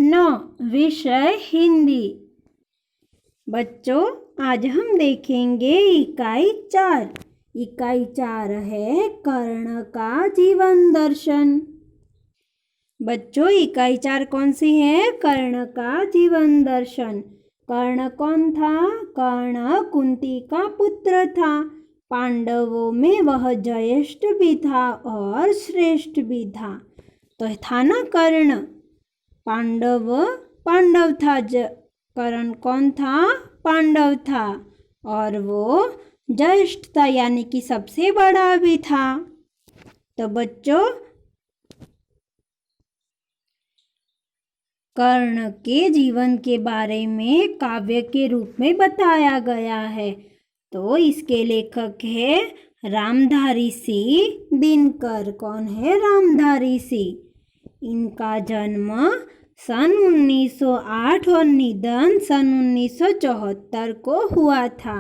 9 विषय हिंदी। बच्चों, आज हम देखेंगे इकाई 4। इकाई 4 है कर्ण का जीवन दर्शन। बच्चों, इकाई 4 कौन सी है? कर्ण का जीवन दर्शन। कर्ण कौन था? कर्ण कुंती का पुत्र था। पांडवों में वह ज्येष्ठ भी था और श्रेष्ठ भी था। तो था ना कर्ण, पांडव था। कर्ण कौन था? पांडव था और वो ज्येष्ठ था, यानी कि सबसे बड़ा भी था। तो बच्चों, कर्ण के जीवन के बारे में काव्य के रूप में बताया गया है। तो इसके लेखक है रामधारी सिंह दिनकर। कौन है? रामधारी सिंह। इनका जन्म सन 1908 और निधन सन 1974 को हुआ था।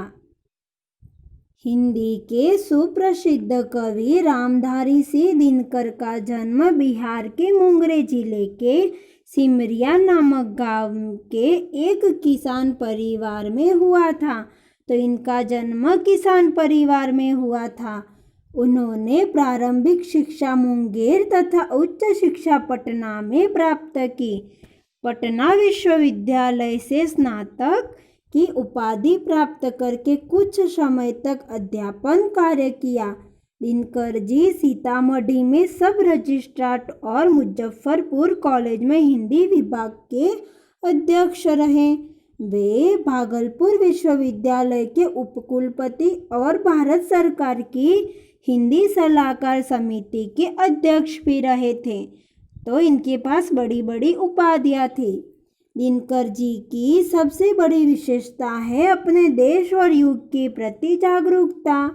हिंदी के सुप्रसिद्ध कवि रामधारी सिंह दिनकर का जन्म बिहार के मुंगेर जिले के सिमरिया नामक गांव के एक किसान परिवार में हुआ था। तो इनका जन्म किसान परिवार में हुआ था। उन्होंने प्रारंभिक शिक्षा मुंगेर तथा उच्च शिक्षा पटना में प्राप्त की। पटना विश्वविद्यालय से स्नातक की उपाधि प्राप्त करके कुछ समय तक अध्यापन कार्य किया। दिनकर जी सीतामढ़ी में सब रजिस्ट्रार और मुजफ्फरपुर कॉलेज में हिंदी विभाग के अध्यक्ष रहे। वे भागलपुर विश्वविद्यालय के उपकुलपति और भारत सरकार की हिंदी सलाहकार समिति के अध्यक्ष भी रहे थे। तो इनके पास बड़ी बड़ी उपाधियां थी। दिनकर जी की सबसे बड़ी विशेषता है अपने देश और युग के प्रति जागरूकता।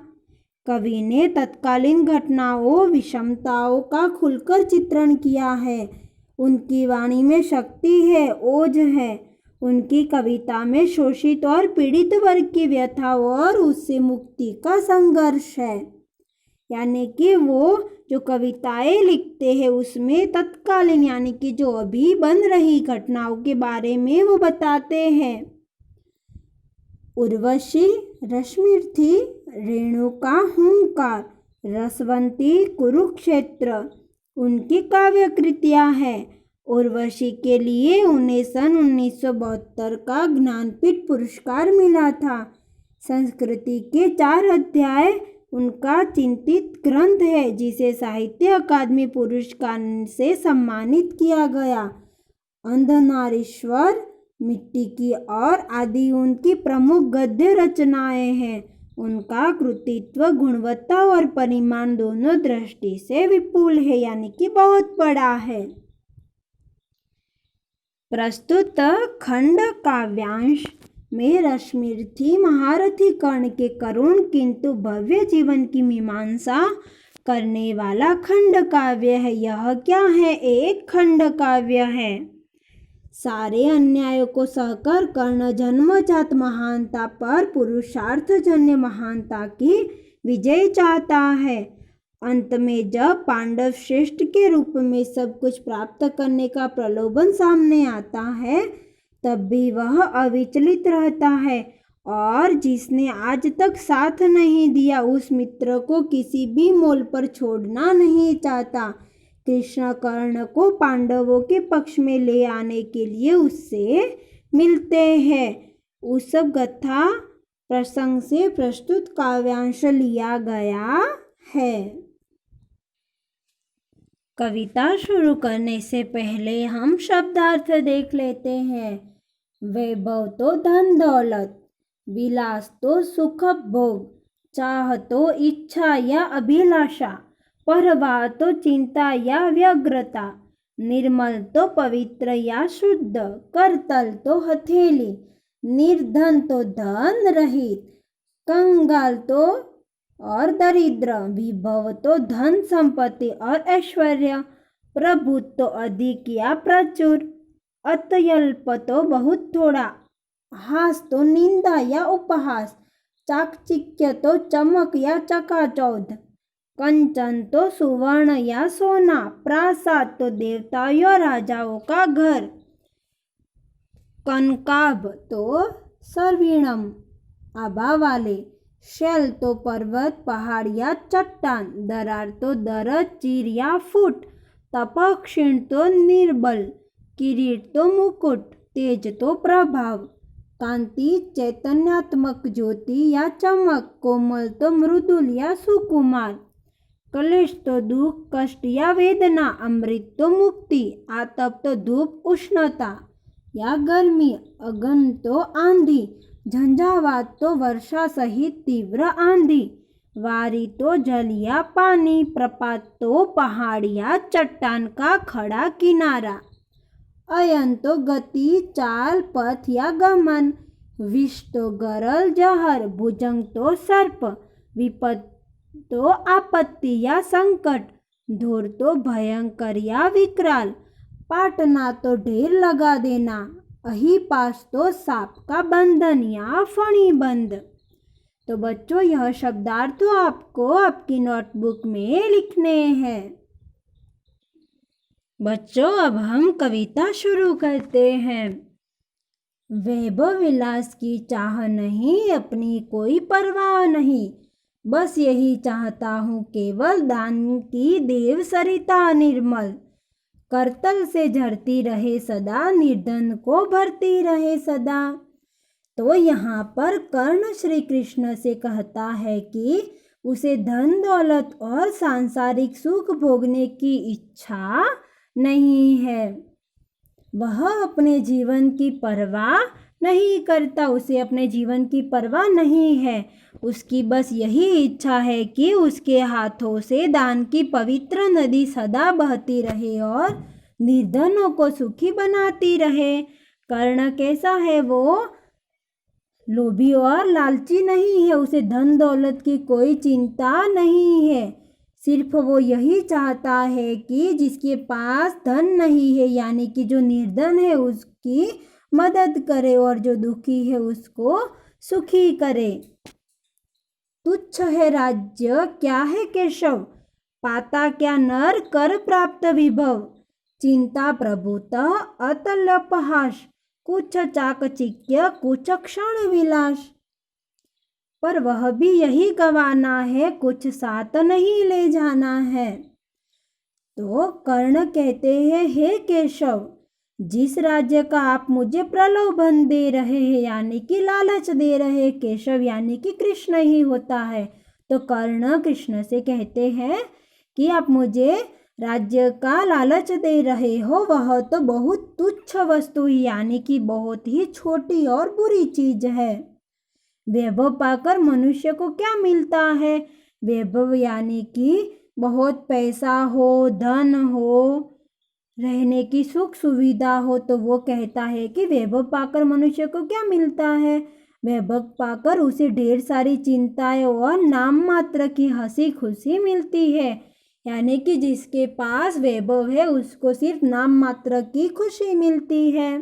कवि ने तत्कालीन घटनाओं, विषमताओं का खुलकर चित्रण किया है। उनकी वाणी में शक्ति है, ओज है। उनकी कविता में शोषित और पीड़ित वर्ग की व्यथा और उससे मुक्ति का संघर्ष है। यानी कि वो जो कविताएं लिखते हैं उसमें तत्कालीन, यानी कि जो अभी बन रही घटनाओं के बारे में वो बताते हैं। उर्वशी, रश्मिरथी, रेणुका, हुंकार, रसवंती, कुरुक्षेत्र उनकी काव्य कृतियां हैं। उर्वशी के लिए उन्हें सन 1972 का ज्ञानपीठ पुरस्कार मिला था। संस्कृति के 4 अध्याय उनका चिंतित ग्रंथ है, जिसे साहित्य अकादमी पुरस्कार से सम्मानित किया गया। अंधनारीश्वर, मिट्टी की और आदि उनकी प्रमुख गद्य रचनाएं हैं। उनका कृतित्व गुणवत्ता और परिमाण दोनों दृष्टि से विपुल है, यानी कि बहुत बड़ा है। प्रस्तुत खंड काव्यांश में रश्मिरथी महारथी कर्ण के करुण किंतु भव्य जीवन की मीमांसा करने वाला खंड काव्य है। यह क्या है? एक खंड काव्य है। सारे अन्यायों को सहकर कर्ण जन्मजात महानता पर पुरुषार्थजन्य महानता की विजय चाहता है। अंत में जब पांडव श्रेष्ठ के रूप में सब कुछ प्राप्त करने का प्रलोभन सामने आता है, तब भी वह अविचलित रहता है और जिसने आज तक साथ नहीं दिया उस मित्र को किसी भी मोल पर छोड़ना नहीं चाहता। कृष्ण कर्ण को पांडवों के पक्ष में ले आने के लिए उससे मिलते हैं। उस सब गाथा प्रसंग से प्रस्तुत काव्यांश लिया गया है। कविता शुरू करने से पहले हम शब्दार्थ देख लेते हैं। वैभव तो धन दौलत, विलास तो सुख भोग, चाह तो इच्छा या अभिलाषा, परवाह तो चिंता या व्यग्रता, निर्मल तो पवित्र या शुद्ध, करतल तो हथेली, निर्धन तो धन रहित, कंगाल तो और दरिद्र, विभव तो धन संपत्ति और ऐश्वर्य, प्रभुत्व तो अधिक या प्रचुर, अत्यल्प तो बहुत थोड़ा, हास तो निंदा या उपहास, चाकचिक्य तो चमक या चकाचौंध, कंचन तो सुवर्ण या सोना, प्रासाद तो देवताओं या राजाओं का घर, कनकाभ तो सर्विणम आभा वाले, शैल तो पर्वत पहाड़ या चट्टान, दरार तो दरज चीर या फूट, तपह क्षीण तो निर्बल, किरीट तो मुकुट, तेज तो प्रभाव, कांति चैतन्यात्मक ज्योति या चमक, कोमल तो मृदुल या सुकुमार, कलेश तो दुख कष्ट या वेदना, अमृत तो मुक्ति, आतप तो धूप उष्णता या गर्मी, अगन तो आंधी, झंझावात तो वर्षा सहित तीव्र आंधी, वारी तो जल या पानी, प्रपात तो पहाड़ या चट्टान का खड़ा किनारा, अयन तो गति चाल पथ या गमन, विष तो गरल जहर, भुजंग तो सर्प, विपद तो आपत्ति या संकट, धूर तो भयंकर या विकराल, पाटना तो ढेर लगा देना, अहिपास तो सांप का बंधन या फणी बंद। तो बच्चों यह शब्दार्थ आपको आपकी नोटबुक में लिखने हैं। बच्चों अब हम कविता शुरू करते हैं। वैभव विलास की चाह नहीं, अपनी कोई परवाह नहीं, बस यही चाहता हूँ केवल दान की देव सरिता निर्मल, करतल से झरती रहे सदा, निर्धन को भरती रहे सदा। तो यहाँ पर कर्ण श्री कृष्ण से कहता है कि उसे धन दौलत और सांसारिक सुख भोगने की इच्छा नहीं है, वह अपने जीवन की परवाह नहीं करता, उसे अपने जीवन की परवाह नहीं है, उसकी बस यही इच्छा है कि उसके हाथों से दान की पवित्र नदी सदा बहती रहे और निर्धनों को सुखी बनाती रहे। कर्ण कैसा है? वो लोभी और लालची नहीं है, उसे धन दौलत की कोई चिंता नहीं है, सिर्फ वो यही चाहता है कि जिसके पास धन नहीं है यानी कि जो निर्धन है उसकी मदद करे और जो दुखी है उसको सुखी करे। तुच्छ है राज्य क्या है केशव, पाता क्या नर कर प्राप्त विभव, चिंता प्रभुतः अतलपहास, कुछ चाकचिक्य कुछ क्षण विलास। पर वह भी यही गवाना है, कुछ साथ नहीं ले जाना है। तो कर्ण कहते हैं, हे केशव, जिस राज्य का आप मुझे प्रलोभन दे रहे हैं यानी कि लालच दे रहे, केशव यानी कि कृष्ण ही होता है। तो कर्ण कृष्ण से कहते हैं कि आप मुझे राज्य का लालच दे रहे हो, वह तो बहुत तुच्छ वस्तु यानी कि बहुत ही छोटी और बुरी चीज है। वैभव पाकर मनुष्य को क्या मिलता है? वैभव यानी कि बहुत पैसा हो, धन हो, रहने की सुख सुविधा हो, तो वो कहता है कि वैभव पाकर मनुष्य को क्या मिलता है? वैभव पाकर उसे ढेर सारी चिंताएं और नाम मात्र की हंसी खुशी मिलती है, यानी कि जिसके पास वैभव है उसको सिर्फ नाम मात्र की खुशी मिलती है।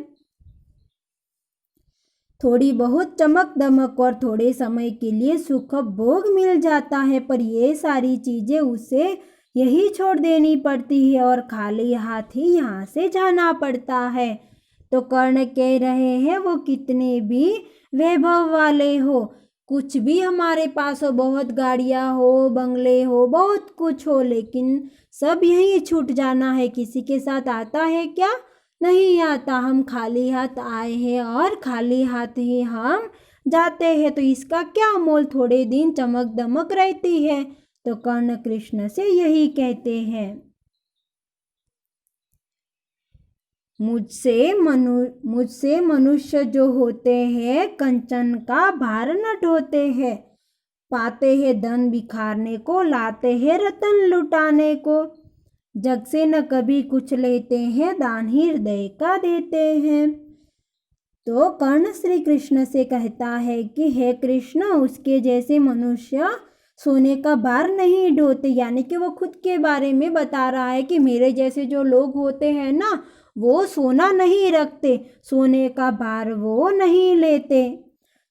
थोड़ी बहुत चमक दमक और थोड़े समय के लिए सुख भोग मिल जाता है, पर ये सारी चीजें उसे यही छोड़ देनी पड़ती है और खाली हाथ ही यहाँ से जाना पड़ता है। तो कर्ण कह रहे हैं, वो कितने भी वैभव वाले हो, कुछ भी हमारे पास हो, बहुत गाड़ियाँ हो, बंगले हो, बहुत कुछ हो, लेकिन सब यहीं छूट जाना है। किसी के साथ आता है क्या? नहीं आता। हम खाली हाथ आए हैं और खाली हाथ ही हम जाते हैं, तो इसका क्या मोल? थोड़े दिन चमक दमक रहती है। तो कर्ण कृष्ण से यही कहते हैं, मुझसे मनुष्य जो होते हैं कंचन का भार न ढोते हैं, पाते हैं धन बिखारने को, लाते हैं रतन लुटाने को, जग से न कभी कुछ लेते हैं, दान ही हृदय का देते हैं। तो कर्ण श्री कृष्ण से कहता है कि हे कृष्ण, उसके जैसे मनुष्य सोने का भार नहीं ढोते, यानी कि वो खुद के बारे में बता रहा है कि मेरे जैसे जो लोग होते हैं ना, वो सोना नहीं रखते, सोने का भार वो नहीं लेते,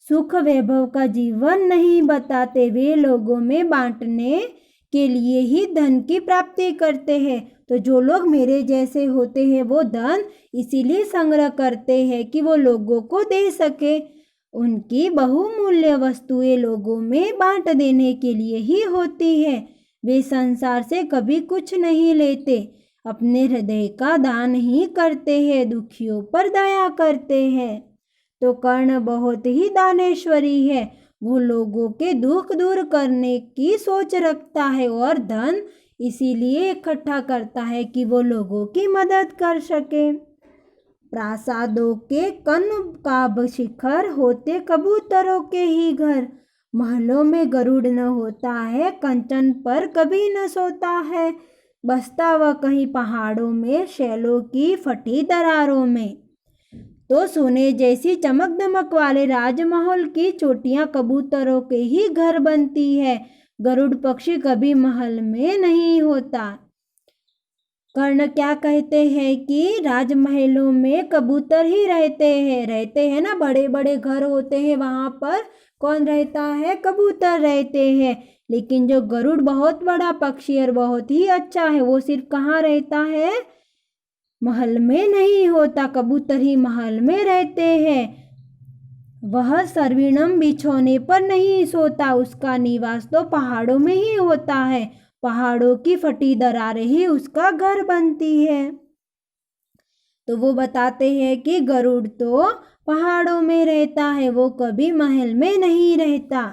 सुख वैभव का जीवन नहीं बताते, वे लोगों में बांटने के लिए ही धन की प्राप्ति करते हैं। तो जो लोग मेरे जैसे होते हैं वो धन इसीलिए संग्रह करते हैं कि वो लोगों को दे सके। उनकी बहुमूल्य वस्तुएं लोगों में बांट देने के लिए ही होती है। वे संसार से कभी कुछ नहीं लेते, अपने हृदय का दान ही करते हैं, दुखियों पर दया करते हैं। तो कर्ण बहुत ही दानेश्वरी है। वो लोगों के दुख दूर करने की सोच रखता है और धन इसीलिए इकट्ठा करता है कि वो लोगों की मदद कर सके। प्रासादों के कनकाब शिखर होते कबूतरों के ही घर। महलों में गरुड़ न होता है, कंचन पर कभी न सोता है। बसता वह कहीं पहाड़ों में, शैलों की फटी दरारों में। तो सोने जैसी चमक दमक वाले राजमहल की चोटियां कबूतरों के ही घर बनती है। गरुड़ पक्षी कभी महल में नहीं होता। कर्ण क्या कहते हैं कि राजमहलों में कबूतर ही रहते हैं ना, बड़े बड़े घर होते हैं, वहां पर कौन रहता है? कबूतर रहते हैं। लेकिन जो गरुड़ बहुत बड़ा पक्षी और बहुत ही अच्छा है, वो सिर्फ कहाँ रहता है? महल में नहीं होता, कबूतर ही महल में रहते हैं। वह सर्विणम बिछौने पर नहीं सोता, उसका निवास तो पहाड़ों में ही होता है। पहाड़ों की फटी दरारें ही उसका घर बनती है। तो वो बताते हैं कि गरुड़ तो पहाड़ों में रहता है, वो कभी महल में नहीं रहता।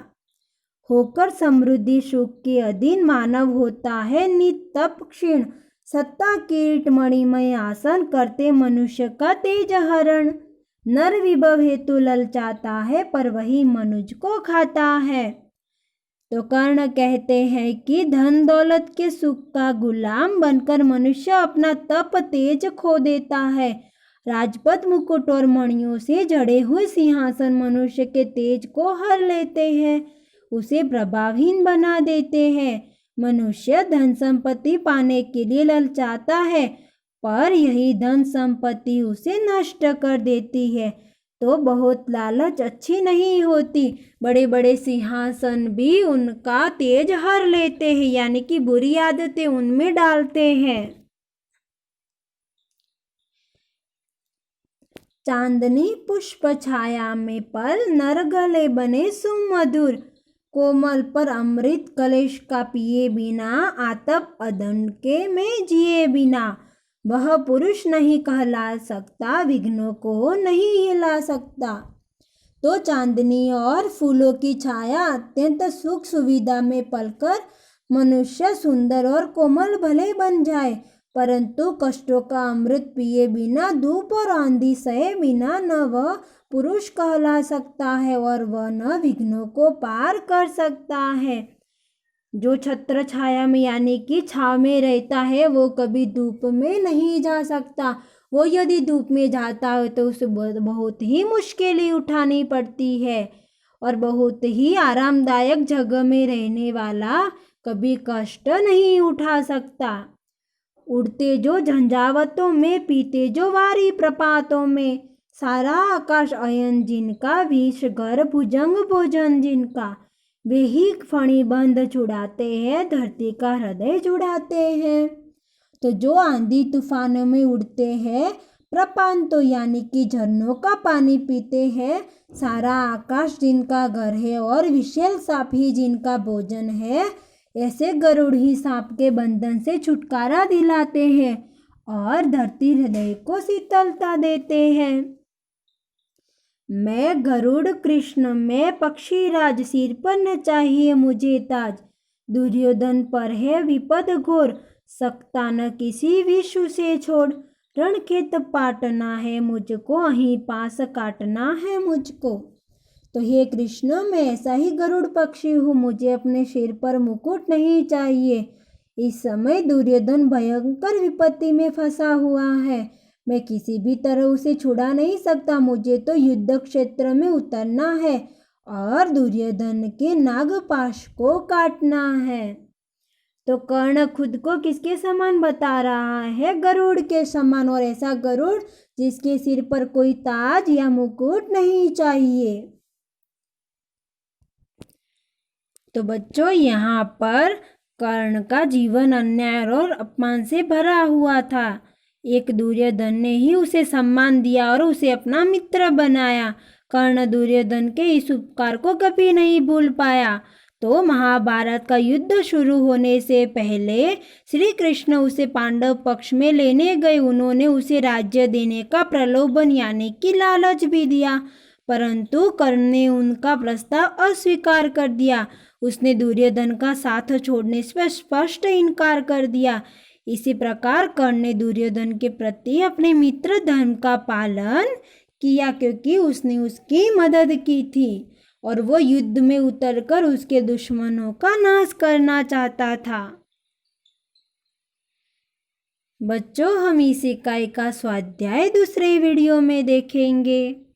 होकर समृद्धि सुख के अधीन मानव होता है नितप क्षीण। सत्ता किरीट मणिमय आसन करते मनुष्य का तेज हरण। नर विभव हेतु ललचाता है, पर वही मनुज को खाता है। तो कर्ण कहते हैं कि धन दौलत के सुख का गुलाम बनकर मनुष्य अपना तप तेज खो देता है। राजपद मुकुट और मणियों से जड़े हुए सिंहासन मनुष्य के तेज को हर लेते हैं, उसे प्रभावहीन बना देते हैं। मनुष्य धन संपत्ति पाने के लिए ललचाता है, पर यही धन संपत्ति उसे नष्ट कर देती है। तो बहुत लालच अच्छी नहीं होती। बड़े बड़े सिंहासन भी उनका तेज हर लेते हैं, यानी कि बुरी आदतें उनमें डालते हैं। चांदनी पुष्प छाया में पल, नर गले बने सुमधुर। कोमल पर अमृत कलेश का पिए बिना, आतप अदन के में जिए बिना। वह पुरुष नहीं कहला सकता, विघ्नों को नहीं हिला सकता। तो चांदनी और फूलों की छाया अत्यंत सुख सुविधा में पलकर मनुष्य सुंदर और कोमल भले बन जाए, परंतु कष्टों का अमृत पिए बिना, धूप और आंधी सहे बिना न वह पुरुष कहला सकता है और वह न विघ्नों को पार कर सकता है। जो छत्र छाया में यानी कि छाव में रहता है, वो कभी धूप में नहीं जा सकता। वो यदि धूप में जाता है तो उसे बहुत ही मुश्किलें उठानी पड़ती है, और बहुत ही आरामदायक जगह में रहने वाला कभी कष्ट नहीं उठा सकता। उड़ते जो झंझावतों में, पीते जो वारी प्रपातों में, सारा आकाश अयन जिनका, विष घर भुजंग भोजन जिनका। वे ही फणी बंध छुड़ाते हैं, धरती का हृदय जुड़ाते हैं। तो जो आंधी तूफानों में उड़ते हैं, प्रपांतो यानी कि झरनों का पानी पीते हैं, सारा आकाश जिनका घर है और विशेल सांप ही जिनका भोजन है, ऐसे गरुड़ ही सांप के बंधन से छुटकारा दिलाते हैं और धरती हृदय को शीतलता देते हैं। मैं गरुड़ कृष्ण, मैं पक्षीराज, सिर पर न चाहिए मुझे ताज। दुर्योधन पर है विपद घोर, सकता न किसी विषु से छोड़। रणखेत पाटना है मुझको, अहीं पास काटना है मुझको। तो हे कृष्ण, मैं ऐसा ही गरुड़ पक्षी हूँ, मुझे अपने सिर पर मुकुट नहीं चाहिए। इस समय दुर्योधन भयंकर विपत्ति में फंसा हुआ है, मैं किसी भी तरह उसे छुड़ा नहीं सकता। मुझे तो युद्ध क्षेत्र में उतरना है और दुर्योधन के नागपाश को काटना है। तो कर्ण खुद को किसके समान बता रहा है? गरुड़ के समान, और ऐसा गरुड़ जिसके सिर पर कोई ताज या मुकुट नहीं चाहिए। तो बच्चों, यहाँ पर कर्ण का जीवन अन्याय और अपमान से भरा हुआ था। एक दुर्योधन ने ही उसे सम्मान दिया और उसे अपना मित्र बनाया। कर्ण दुर्योधन के इस उपकार को कभी नहीं भूल पाया। तो महाभारत का युद्ध शुरू होने से पहले श्री कृष्ण उसे पांडव पक्ष में लेने गए। उन्होंने उसे राज्य देने का प्रलोभन यानी कि लालच भी दिया, परंतु कर्ण ने उनका प्रस्ताव अस्वीकार कर दिया। उसने दुर्योधन का साथ छोड़ने से स्पष्ट इनकार कर दिया। इसी प्रकार कर्ण ने दुर्योधन के प्रति अपने मित्र धर्म का पालन किया, क्योंकि उसने उसकी मदद की थी और वो युद्ध में उतरकर उसके दुश्मनों का नाश करना चाहता था। बच्चों, हम इस इकाई का स्वाध्याय दूसरे वीडियो में देखेंगे।